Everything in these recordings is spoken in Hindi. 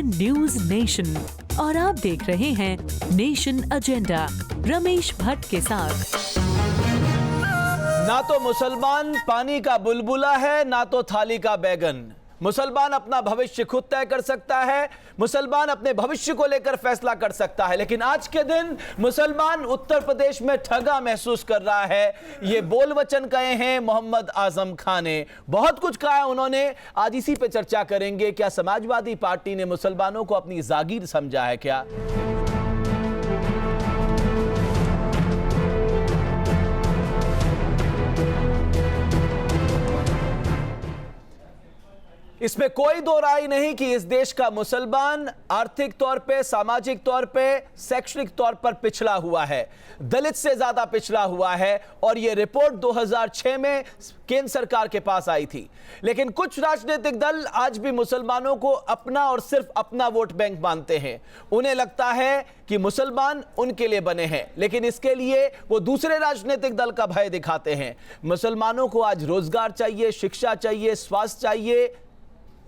है न्यूज नेशन और आप देख रहे हैं नेशन एजेंडा रमेश भट्ट के साथ। ना तो मुसलमान पानी का बुलबुला है, ना तो थाली का बैगन। मुसलमान अपना भविष्य खुद तय कर सकता है, मुसलमान अपने भविष्य को लेकर फैसला कर सकता है, लेकिन आज के दिन मुसलमान उत्तर प्रदेश में ठगा महसूस कर रहा है। ये बोल वचन कहे हैं मोहम्मद आजम खान ने, बहुत कुछ कहा है उन्होंने। आज इसी पे चर्चा करेंगे। क्या समाजवादी पार्टी ने मुसलमानों को अपनी जागीर समझा है क्या? इसमें कोई दो राय नहीं कि इस देश का मुसलमान आर्थिक तौर पे, सामाजिक तौर पे, शैक्षणिक तौर पर पिछड़ा हुआ है, दलित से ज्यादा पिछड़ा हुआ है। और यह रिपोर्ट 2006 में केंद्र सरकार के पास आई थी। लेकिन कुछ राजनीतिक दल आज भी मुसलमानों को अपना और सिर्फ अपना वोट बैंक मानते हैं। उन्हें लगता है कि मुसलमान उनके लिए बने हैं, लेकिन इसके लिए वो दूसरे राजनीतिक दल का भय दिखाते हैं। मुसलमानों को आज रोजगार चाहिए, शिक्षा चाहिए, स्वास्थ्य चाहिए,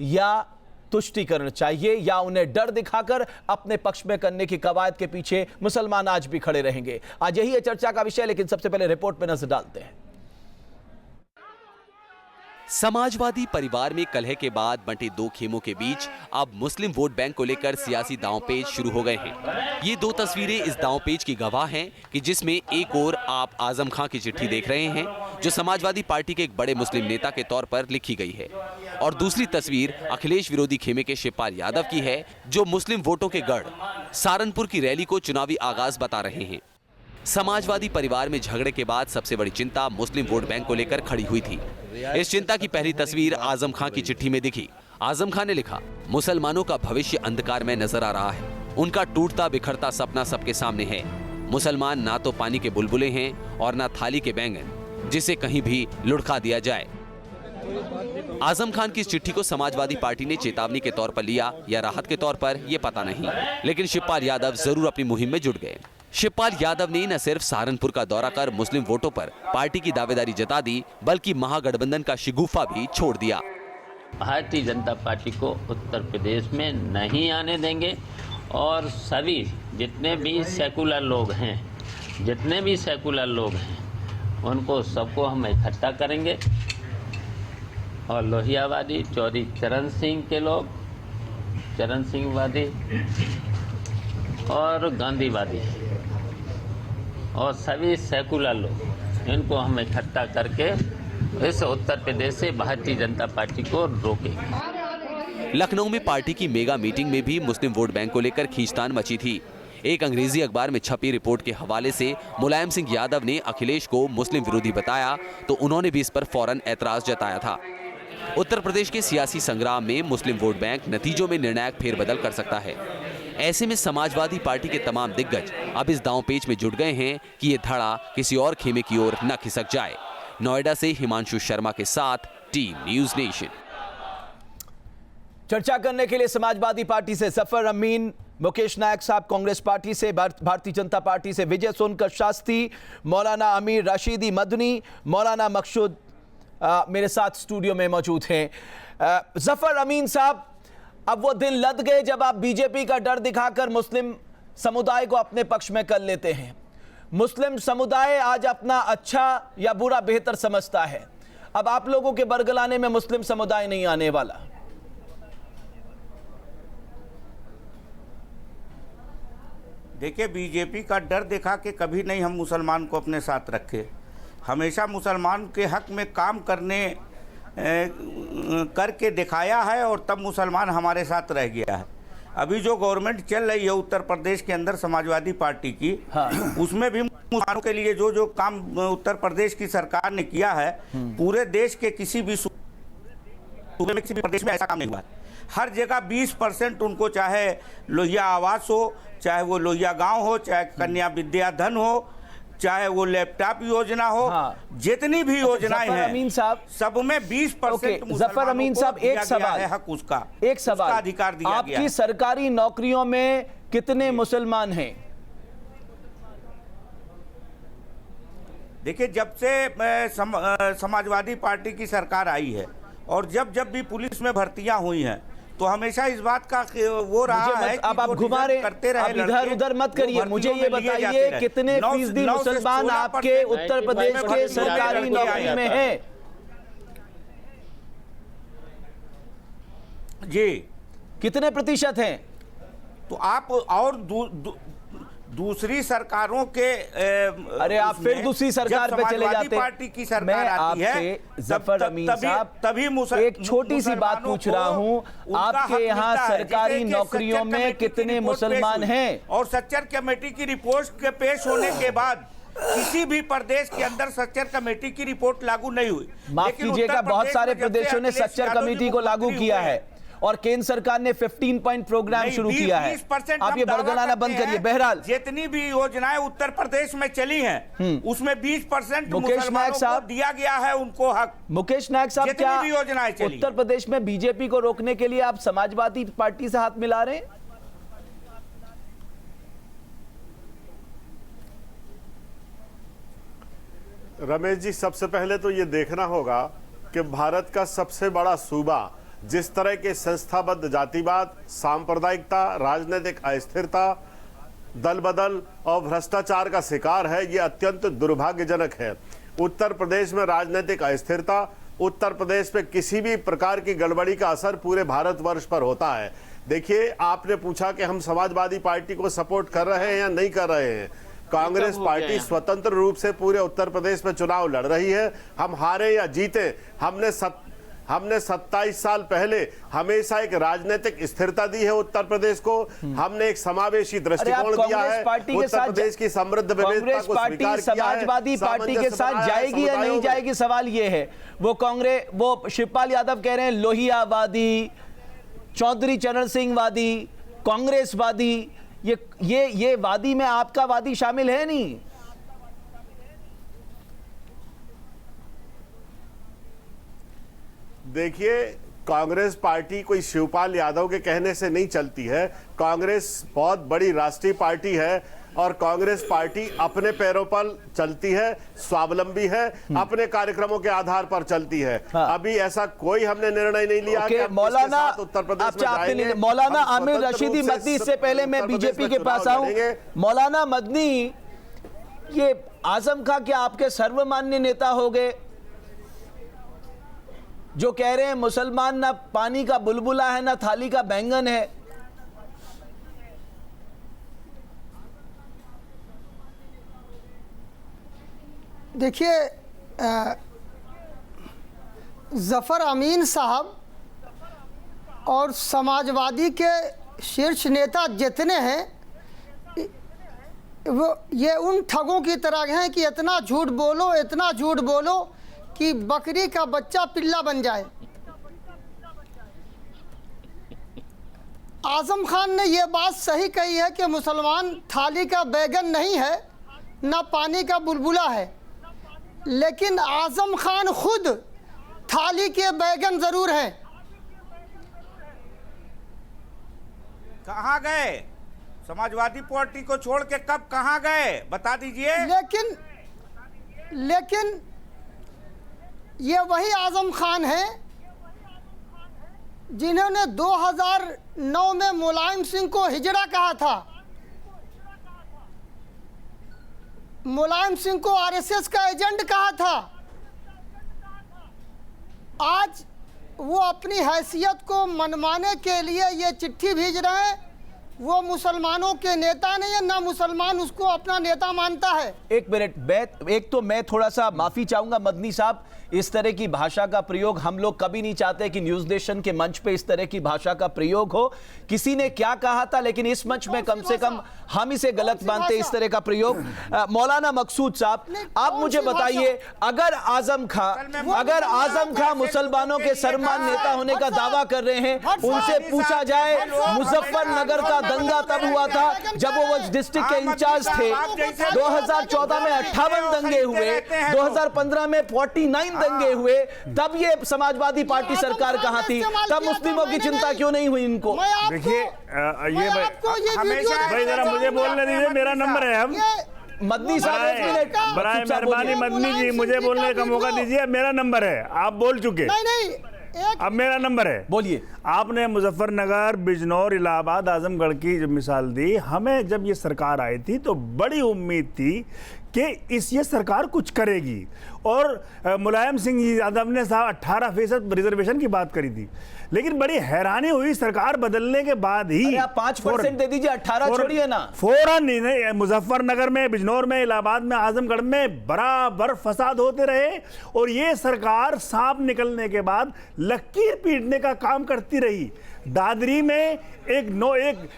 या तुष्टीकरण चाहिए, या उन्हें डर दिखाकर अपने पक्ष में करने की कवायद के पीछे मुसलमान आज भी खड़े रहेंगे। आज यही है चर्चा का विषय, लेकिन सबसे पहले रिपोर्ट पर नजर डालते हैं। समाजवादी परिवार में कलह के बाद बंटे दो खेमों के बीच अब मुस्लिम वोट बैंक को लेकर सियासी दांवपेच शुरू हो गए हैं। ये दो तस्वीरें इस दांवपेच की गवाह हैं कि जिसमें एक ओर आप आजम खां की चिट्ठी देख रहे हैं, जो समाजवादी पार्टी के एक बड़े मुस्लिम नेता के तौर पर लिखी गई है, और दूसरी तस्वीर अखिलेश विरोधी खेमे के शिवपाल यादव की है, जो मुस्लिम वोटों के गढ़ सहारनपुर की रैली को चुनावी आगाज बता रहे हैं। समाजवादी परिवार में झगड़े के बाद सबसे बड़ी चिंता मुस्लिम वोट बैंक को लेकर खड़ी हुई थी। इस चिंता की पहली तस्वीर आजम खां की चिट्ठी में दिखी। आजम खां ने लिखा, मुसलमानों का भविष्य अंधकार में नजर आ रहा है, उनका टूटता बिखरता सपना सबके सामने है। मुसलमान ना तो पानी के बुलबुले हैं और ना थाली के बैंगन, जिसे कहीं भी लुढ़का दिया जाए। आजम खान की इस चिट्ठी को समाजवादी पार्टी ने चेतावनी के तौर पर लिया या राहत के तौर पर, यह पता नहीं, लेकिन शिवपाल यादव जरूर अपनी मुहिम में जुट गए। शिवपाल यादव ने न सिर्फ सहारनपुर का दौरा कर मुस्लिम वोटों पर पार्टी की दावेदारी जता दी, बल्कि महागठबंधन का शिगुफा भी छोड़ दिया। भारतीय जनता पार्टी को उत्तर प्रदेश में नहीं आने देंगे और सभी जितने भी सेकुलर लोग हैं उनको सबको हम इकट्ठा करेंगे, और लोहियावादी, चौधरी चरण सिंह के लोग, चरण सिंहवादी और गांधीवादी और सभी सेकुलर लोग, इनको हम इकट्ठा करके इस उत्तर प्रदेश से भारतीय जनता पार्टी को रोकेंगे। लखनऊ में पार्टी की मेगा मीटिंग में भी मुस्लिम वोट बैंक को लेकर खींचतान मची थी। एक अंग्रेजी अखबार में छपी रिपोर्ट के हवाले से मुलायम सिंह यादव ने अखिलेश को मुस्लिम विरोधी बताया, तो उन्होंने भी इस पर फौरन ऐतराज जताया था। उत्तर प्रदेश के सियासी संग्राम में मुस्लिम वोट बैंक नतीजों में निर्णायक फेरबदल कर सकता है। ऐसे में समाजवादी पार्टी के तमाम दिग्गज अब इस दांवपेच में जुट गए हैं कि ये धड़ा किसी और खेमे की ओर न खिसक जाए। नोएडा से हिमांशु शर्मा के साथ टीम न्यूज नेशन। चर्चा करने के लिए समाजवादी पार्टी से जफर अमीन, मुकेश नायक साहब कांग्रेस पार्टी से, भारतीय जनता पार्टी से विजय सोनकर शास्त्री, मौलाना अमीर राशिदी मदनी, मौलाना मकसूद मेरे साथ स्टूडियो में मौजूद हैं। जफर अमीन साहब, अब वो दिन लद गए जब आप बीजेपी का डर दिखाकर मुस्लिम समुदाय को अपने पक्ष में कर लेते हैं। मुस्लिम समुदाय आज अपना अच्छा या बुरा बेहतर समझता है। अब आप लोगों के बरगलाने में मुस्लिम समुदाय नहीं आने वाला। देखिए, बीजेपी का डर दिखा के कभी नहीं हम मुसलमान को अपने साथ रखे। हमेशा मुसलमान के हक में काम करके दिखाया है, और तब मुसलमान हमारे साथ रह गया है। अभी जो गवर्नमेंट चल रही है उत्तर प्रदेश के अंदर समाजवादी पार्टी की, हाँ, उसमें भी मुसलमानों के लिए जो काम उत्तर प्रदेश की सरकार ने किया है, पूरे देश के किसी भी प्रदेश में ऐसा काम नहीं हुआ। हर जगह 20% उनको, चाहे लोहिया आवास हो, चाहे वो लोहिया गांव हो, चाहे कन्या विद्याधन हो, चाहे वो लैपटॉप योजना हो, हाँ, जितनी भी योजनाएं हैं अमीन साहब, सब में 20% जफर अमीन साहब, एक सवाल है, हक उसका, एक सवाल, उसका अधिकार दिया गया है। आपकी सरकारी नौकरियों में कितने मुसलमान हैं? देखिए, जब से समाजवादी पार्टी की सरकार आई है और जब जब भी पुलिस में भर्तियां हुई हैं, तो हमेशा इस बात का वो रहा है कि आप घुमा रहे करते रहे, आप इधर उधर मत करिए। मुझे ये बताइए कितने फीसदी मुसलमान आपके उत्तर प्रदेश के सरकारी नौकरी में हैं? जी कितने प्रतिशत हैं? तो आप और दूसरी सरकारों के अरे आप फिर दूसरी सरकार पे चले जाते। पार्टी की सरकार आती है, जफर अमीन साहब तभी एक छोटी सी बात पूछ रहा हूं, आपके यहाँ सरकारी नौकरियों में कितने मुसलमान हैं? और सच्चर कमेटी की रिपोर्ट के पेश होने के बाद किसी भी प्रदेश के अंदर सच्चर कमेटी की रिपोर्ट लागू नहीं हुई। माफ कीजिएगा, बहुत सारे प्रदेशों ने सच्चर कमेटी को लागू किया है और केंद्र सरकार ने 15 पॉइंट प्रोग्राम शुरू किया है। आप ये बरगलाना बंद करिए। बहरहाल जितनी भी योजनाएं उत्तर प्रदेश में चली हैं उसमें 20% मुकेश नायक साहब दिया गया है उनको हक। मुकेश नायक साहब, क्या योजनाएं चली उत्तर प्रदेश में बीजेपी को रोकने के लिए आप समाजवादी पार्टी से हाथ मिला रहे हैं? रमेश जी, सबसे पहले तो ये देखना होगा कि भारत का सबसे बड़ा सूबा जिस तरह के संस्थाबद्ध जातिवाद, सांप्रदायिकता, राजनीतिक अस्थिरता, दल बदल और भ्रष्टाचार का शिकार है, ये अत्यंत दुर्भाग्यजनक है। उत्तर प्रदेश में राजनीतिक अस्थिरता, उत्तर प्रदेश पे किसी भी प्रकार की गड़बड़ी का असर पूरे भारतवर्ष पर होता है। देखिए, आपने पूछा कि हम समाजवादी पार्टी को सपोर्ट कर रहे हैं या नहीं कर रहे हैं। कांग्रेस पार्टी स्वतंत्र रूप से पूरे उत्तर प्रदेश में चुनाव लड़ रही है। हम हारे या जीते, हमने 27 साल पहले हमेशा एक राजनीतिक स्थिरता दी है उत्तर प्रदेश को। हमने एक समावेशी दृष्टिकोण दिया है। उत्तर प्रदेश की समृद्ध विविधता को स्वीकार किया है। समाजवादी पार्टी के साथ जाएगी या नहीं जाएगी, सवाल ये है। वो शिवपाल यादव कह रहे हैं लोहियावादी, चौधरी चरण सिंह वादी, कांग्रेस वादी, ये वादी में आपका वादी शामिल है नहीं? देखिए, कांग्रेस पार्टी कोई शिवपाल यादव के कहने से नहीं चलती है। कांग्रेस बहुत बड़ी राष्ट्रीय पार्टी है और कांग्रेस पार्टी अपने पैरों पर चलती है, स्वावलंबी है, अपने कार्यक्रमों के आधार पर चलती है। हाँ। अभी ऐसा कोई हमने निर्णय नहीं लिया कि मौलाना उत्तर प्रदेश में जाएंगे। मौलाना आमिर रशीदी मदनी, इससे पहले मैं बीजेपी के पास आऊं, मौलाना मदनी, ये आजम खां क्या आपके सर्वमान्य नेता हो गए जो कह रहे हैं मुसलमान ना पानी का बुलबुला है ना थाली का बैंगन है? देखिए, जफर अमीन साहब और समाजवादी के शीर्ष नेता जितने हैं वो ये उन ठगों की तरह हैं कि इतना झूठ बोलो कि बकरी का बच्चा पिल्ला बन जाए। आजम खान ने ये बात सही कही है कि मुसलमान थाली का बैगन नहीं है, ना पानी का बुलबुला है, लेकिन आजम खान खुद थाली के बैगन जरूर हैं। कहाँ गए? समाजवादी पार्टी को छोड़ के कब कहाँ गए, बता दीजिए। लेकिन ये वही आजम खान है जिन्होंने 2009 में मुलायम सिंह को हिजड़ा कहा था, मुलायम सिंह को आरएसएस का एजेंट कहा था। आज वो अपनी हैसियत को मनवाने के लिए ये चिट्ठी भेज रहे हैं। वो मुसलमानों के नेता नहीं है, ना मुसलमान उसको अपना नेता मानता है। एक मिनट, एक तो मैं थोड़ा सा माफी चाहूंगा मदनी साहब, इस तरह की भाषा का प्रयोग हम लोग कभी नहीं चाहते कि न्यूज नेशन के मंच पे इस तरह की भाषा का प्रयोग हो। किसी ने क्या कहा था, लेकिन इस मंच में कम से कम हम इसे गलत मानते इस तरह का प्रयोग। मौलाना मकसूद साहब, आप मुझे बताइए, अगर आजम खां मुसलमानों के सर्वमान्य नेता होने का दावा कर रहे हैं, उनसे पूछा जाए मुजफ्फरनगर का दंगा तब हुआ था जब वो डिस्ट्रिक्ट के इंचार्ज थे। 2014 में 58 दंगे हुए, 2015 में 49 दंगे हुए, तब ये समाजवादी पार्टी सरकार कहां थी? तब मुस्लिमों की चिंता क्यों नहीं हुई इनको? देखिए, ये भाई जरा मुझे बोलने दीजिए, मेरा नंबर है। हम मदनी साहब, एक मिनट, बराए मेहरबानी मदनी जी, मुझे बोलने का मौका दीजिए। मेरा नंबर है, आप बोल चुके। नहीं, अब मेरा नंबर है, बोलिए। आपने मुजफ्फरनगर, बिजनौर, इलाहाबाद, आजमगढ़ की जो मिसाल दी, हमें जब ये सरकार आई थी तो बड़ी उम्मीद थी कि ये सरकार कुछ करेगी। और मुलायम सिंह यादव ने 18% रिजर्वेशन की बात करी थी, लेकिन बड़ी हैरानी हुई सरकार बदलने के बाद ही। आप 5% दे दीजिए, 18 छोड़िए ना। फौरन मुजफ्फरनगर में, बिजनौर में, इलाहाबाद में, आजमगढ़ में बराबर फसाद होते रहे और ये सरकार सांप निकलने के बाद लकीर पीटने का काम करती रही। दादरी में एक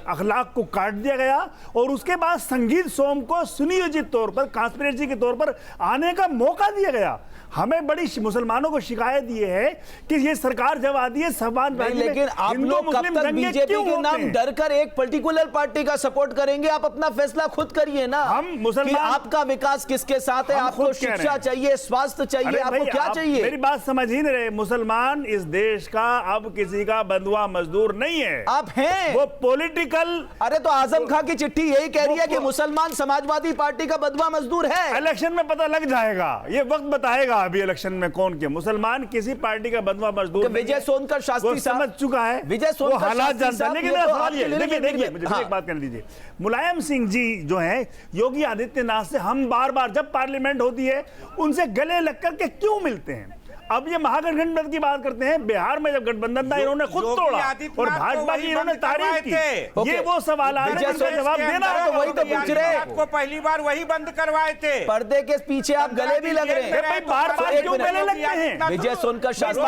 अखलाक को काट दिया गया और उसके बाद संगीत सोम को सुनियोजित तौर पर, कॉन्स्पिरेसी के तौर पर आने का मौका दिया गया। हमें बड़ी मुसलमानों को शिकायत ये है कि ये सरकार जब आती है समाजवादी, लेकिन आप लोग कब तक बीजेपी के नाम डर कर एक पर्टिकुलर पार्टी का सपोर्ट करेंगे? आप अपना फैसला खुद करिए ना। हम मुसलमान, आपका विकास किसके साथ है? आपको शिक्षा चाहिए, स्वास्थ्य चाहिए, आपको क्या चाहिए? मेरी बात समझ ही नहीं रहे। मुसलमान इस देश का अब किसी का बंधुआ मजदूर नहीं है, आप हैं वो पॉलिटिकल। अरे तो आजम खां की चिट्ठी यही कह रही है कि मुसलमान समाजवादी पार्टी का बंधुआ मजदूर है। इलेक्शन में पता लग जाएगा, ये वक्त बताएगा अभी इलेक्शन में कौन के मुसलमान किसी पार्टी का बंधुआ मजदूर। विजय सोनकर शास्त्री समझ चुका है, विजय सोनकर हालात जानता है। लेकिन देखिए मुझे एक बात करने दीजिए। मुलायम सिंह जी जो है योगी आदित्यनाथ से हम बार बार जब पार्लियामेंट होती है उनसे गले लग करके क्यों मिलते हैं? अब ये महागठबंधन की बात करते हैं। बिहार में जब गठबंधन था इन्होंने खुद तोड़ा और भाजपा की इन्होंने तारीफ की। ये वो सवाल है जिसका जवाब देना है। तो वही तो पूछ रहे हैं, आपको पहली बार वही बंद करवाए थे। पर्दे के पीछे आप गले भी लग रहे हैं। भाई बार-बार क्यों गले लगते हैं? विजय सोनकर शास्त्री,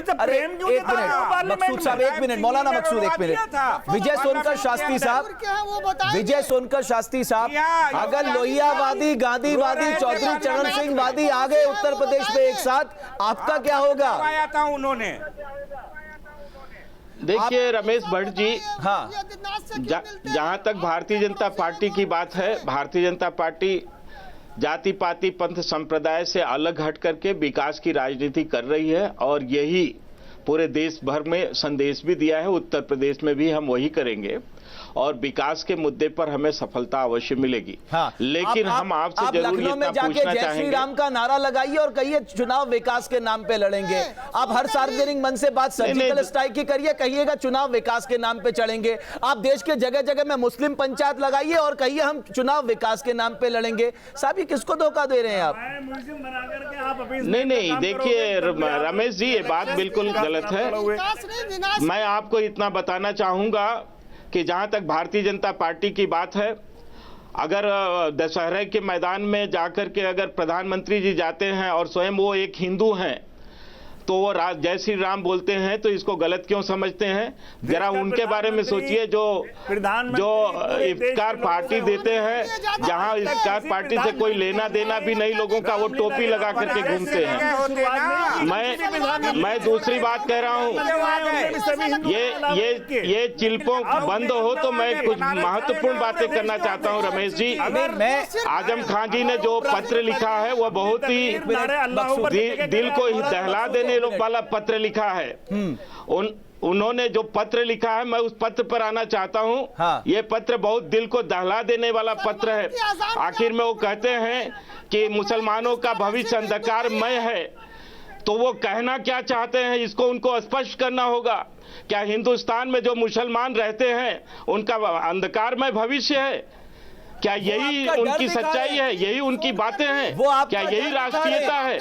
अरे एक मिनट मकसूद साहब, एक मिनट, मौलाना मकसूद एक मिनट। विजय सोनकर शास्त्री साहब, विजय सोनकर शास्त्री साहब, अगर लोहियावादी, गांधीवादी, चौधरी चरण सिंह वादी आ गए उत्तर प्रदेश में एक साथ, आपका क्या होगा? आया था उन्होंने। देखिए रमेश भट्ट जी, हाँ, जहां तक भारतीय जनता पार्टी की बात है, भारतीय जनता पार्टी जाति पाति पंथ संप्रदाय से अलग हट करके विकास की राजनीति कर रही है और यही पूरे देश भर में संदेश भी दिया है। उत्तर प्रदेश में भी हम वही करेंगे और विकास के मुद्दे पर हमें सफलता अवश्य मिलेगी। हाँ, लेकिन हम आपसे जरूर लखनऊ में जाके जय श्री राम का नारा लगाइए और कहिए चुनाव विकास के नाम पे लड़ेंगे। आप हर सार्वजनिक मंच से बात सर्जिकल स्ट्राइक की करिए, कहिएगा चुनाव विकास के नाम पे चढ़ेंगे। आप देश के जगह जगह में मुस्लिम पंचायत लगाइए और कहिए हम चुनाव विकास के नाम पे लड़ेंगे। साहब ये किसको धोखा दे रहे हैं आप? नहीं, देखिए रमेश जी, ये बात बिल्कुल गलत है। मैं आपको इतना बताना चाहूंगा कि जहां तक भारतीय जनता पार्टी की बात है, अगर दशहरे के मैदान में जाकर के अगर प्रधानमंत्री जी जाते हैं और स्वयं वो एक हिंदू हैं तो वो जय श्री राम बोलते हैं, तो इसको गलत क्यों समझते हैं? जरा उनके बारे में सोचिए। जो इफ्तार पार्टी देते हैं, जहां इफ्तार पार्टी से कोई लेना देना भी नहीं लोगों का, वो टोपी लगा करके घूमते हैं। मैं दूसरी बात कह रहा हूं, ये चिल्पों बंद हो तो मैं कुछ महत्वपूर्ण बातें करना चाहता हूं रमेश जी। आजम खान जी ने जो पत्र लिखा है वो बहुत ही दिल को दहला देने वाला पत्र लिखा है। उन्होंने जो पत्र लिखा है, मैं उस पत्र पर आना चाहता हूं। हाँ। ये पत्र बहुत दिल को दहला देने वाला पत्र है। आखिर में वो कहते हैं कि मुसलमानों का भविष्य अंधकारमय है। तो वो कहना क्या चाहते हैं, इसको उनको स्पष्ट करना होगा। क्या हिंदुस्तान में जो मुसलमान रहते हैं उनका अंधकारमय भविष्य है? क्या यही उनकी सच्चाई है? यही उनकी बातें हैं? क्या यही राष्ट्रीयता है?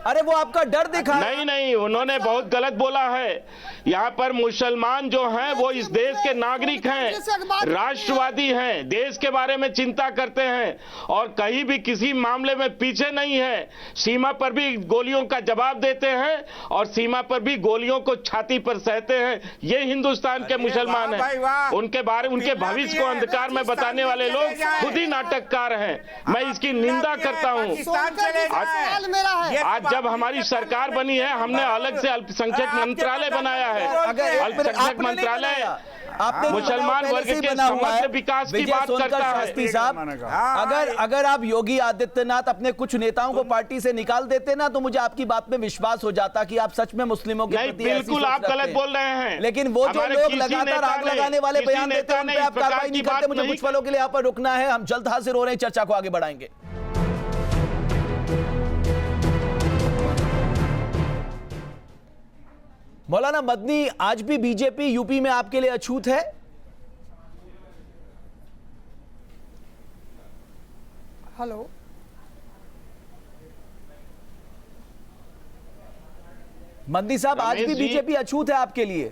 अरे वो आपका डर दिखा। नहीं, उन्होंने बहुत गलत बोला है। यहाँ पर मुसलमान जो हैं वो इस देश के नागरिक हैं, राष्ट्रवादी हैं, देश के बारे में चिंता करते हैं और कहीं भी किसी मामले में पीछे नहीं है। सीमा पर भी गोलियों का जवाब देते हैं और सीमा पर भी गोलियों को छाती पर सहते हैं। ये हिंदुस्तान के मुसलमान हैं। उनके भविष्य को अंधकार में बताने वाले लोग खुद ही नाटककार हैं। मैं इसकी निंदा करता हूं। आज जब हमारी सरकार बनी है, हमने अलग से अल्पसंख्यक मंत्रालय बनाया है। अल्पसंख्यक मंत्रालय मुसलमान वर्ग के समग्र विकास की बात करता है। साहब, अगर आप योगी आदित्यनाथ अपने कुछ नेताओं को पार्टी से निकाल देते ना, तो मुझे आपकी बात में विश्वास हो जाता कि आप सच में मुस्लिमों के प्रति बिल्कुल आप गलत बोल रहे हैं। लेकिन वो जो लोग लगातार आग लगाने वाले बयान देते हैं, उन पे आप कार्रवाई नहीं करते। मुझे कुछ पलों के लिए यहाँ पर रुकना है, हम जल्द हाजिर हो रहे हैं, चर्चा को आगे बढ़ाएंगे। मौलाना मदनी, आज भी बीजेपी यूपी में आपके लिए अछूत है? हेलो, मदनी साहब, आज भी रमेश जी, बीजेपी अछूत है आपके लिए?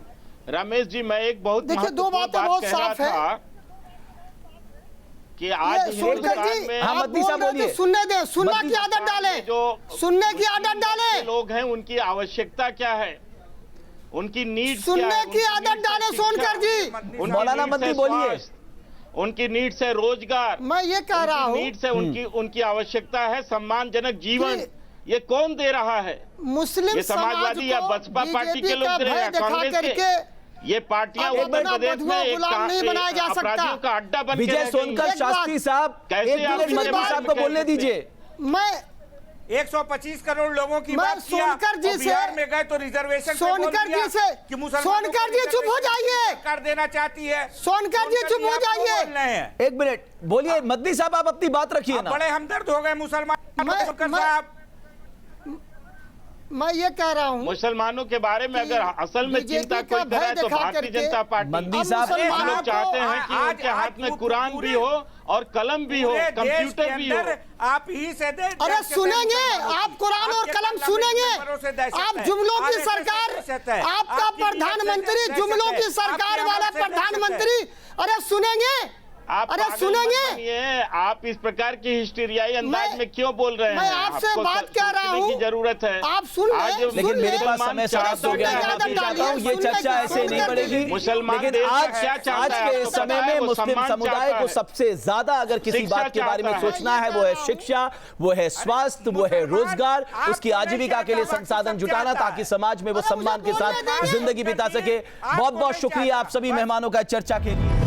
रमेश जी, मैं एक बहुत देखिए, दो महत्वपूर्ण बातें बात बहुत कह रहा साफ है था कि आज ये सोनकर जी, हिंदुस्तान में हाँ, आप मदनी बोल साहब रहे बोलिए। थे, सुनने दें, सुनना मदनी की आदत डालें, जो सुनने की आदत डालें, लोग हैं उनकी आवश्यकता क्या है, उनकी नीड सुनने की आदत डालें सोनकर जी। मौलाना मदनी बोलिए। उनकी नीड से रोजगार, मैं ये कह रहा हूँ, नीड से उनकी आवश्यकता है सम्मानजनक जीवन। ये कौन दे रहा है? मुस्लिम ये समाज समाजवादी या को बसपा पार्टी के बीजेपी का लोग दे रहे भय हैं, दिखा कांग्रेस करके के? ये पार्टियां अब उत्तर अपना प्रदेश में एक गुलाम नहीं बनाया जा सकता। अपराधियों का अड्डा बन के विजय रह गई सोनकर है। एक बात- शास्त्री साहब, कैसे एक आप मिनट मुझे मदनी बात साहब को कह बोलने सकते हैं? दीजिए। मैं 125 करोड़ लोगों की मैं बात किया सोनकर जी और से- बिहार में गए तो रिजर्वेशन पे बोल सोनकर दिया जी से- कि मुसलमानों सोनकर को जी चुप हो रिजर्वेशन जाइए। कर देना चाहती है। सोनकर जी चुप हो आप क्यों जाइए। बोल रहे हैं? एक मिनट बोलिए मदनी साहब, आप अपनी बात रखिए आप ना। बड़े हमदर्द हो गए मुसलमान मैं- सोनकर मैं- साहब। मैं ये कह रहा हूँ, मुसलमानों के बारे में अगर असल में बीजेपी चिंता का कोई भय करे तो दिखा भारतीय करके जनता पार्टी। मदनी अब साहब, मुसलमानों हम लोग चाहते हैं कि आज- उनके आज हाथ में पूरे- कुरान भी हो और कलम भी हो, पूरे देश के कंप्यूटर भी हो। अंदर आप ही से दे अरे सुनेंगे, आप कुरान और कलम सुनेंगे, आप जुमलों की सरकार, आपका प्रधानमंत्री जुमलों की सरकार वाला प्रधानमंत्री, अरे सुनेंगे, आप अरे पागल मत सुनेंगे। बनिए। आप इस प्रकार की हिस्टीरियाई अंदाज में क्यों बोल रहे हैं? मैं आपसे आपको बात कर रहा सोचने हूँ, की जरूरत है। आप सुन आज लें, लेकिन मेरे पास मुसलमान समय समाप्त हो गया है, मैं सुनने की चाहता हूँ ये आदत चर्चा डालिए, ऐसे नहीं सुनने की- बढ़ेगी। मुसलमान लेकिन देश का आज क्या चाहता आज है? के आपको समय पता है, में वो मुस्लिम सम्मान समुदाय चाहता को है। सबसे ज्यादा अगर किसी शिक्षा बात के बारे में चाहता है। सोचना है, वो है शिक्षा, वो है स्वास्थ्य, वो है रोजगार, उसकी आजीविका के लिए संसाधन जुटाना ताकि समाज में वो सम्मान के साथ जिंदगी बिता सके। बहुत बहुत शुक्रिया आप सभी मेहमानों का चर्चा के लिए।